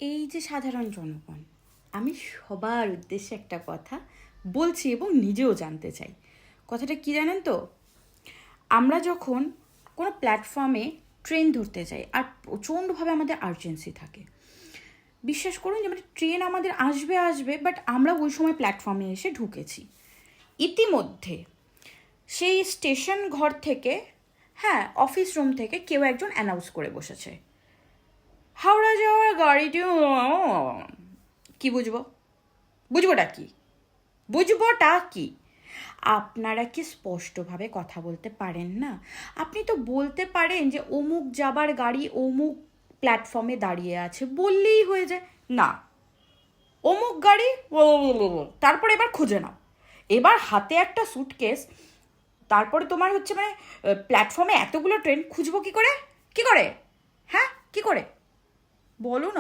এই যে সাধারণ জনগণ, আমি সবার উদ্দেশ্যে একটা কথা বলছি এবং নিজেও জানতে চাই। কথাটা কি জানেন তো, আমরা যখন কোনো প্ল্যাটফর্মে ট্রেন ধরতে যাই আর প্রচণ্ডভাবে আমাদের আর্জেন্সি থাকে, বিশ্বাস করুন যে মানে ট্রেন আমাদের আসবে বাট আমরা ওই সময় প্ল্যাটফর্মে এসে ঢুকেছি। ইতিমধ্যে সেই স্টেশন ঘর থেকে, হ্যাঁ অফিস রুম থেকে কেউ একজন অ্যানাউন্স করে বসেছে, হাওড়া যাওয়ার গাড়িটি। কি বুঝবোটা কি বুঝবোটা কি? আপনারা কি স্পষ্টভাবে কথা বলতে পারেন না? আপনি তো বলতে পারেন যে অমুক যাবার গাড়ি অমুক প্ল্যাটফর্মে দাঁড়িয়ে আছে, বললেই হয়ে যায়। না, অমুক গাড়ি তারপর এবার খুঁজে নাও। এবার হাতে একটা সুটকেস, তারপরে তোমার হচ্ছে মানে প্ল্যাটফর্মে এতগুলো ট্রেন, খুঁজবো কি করে? হ্যাঁ কি করে বলো না।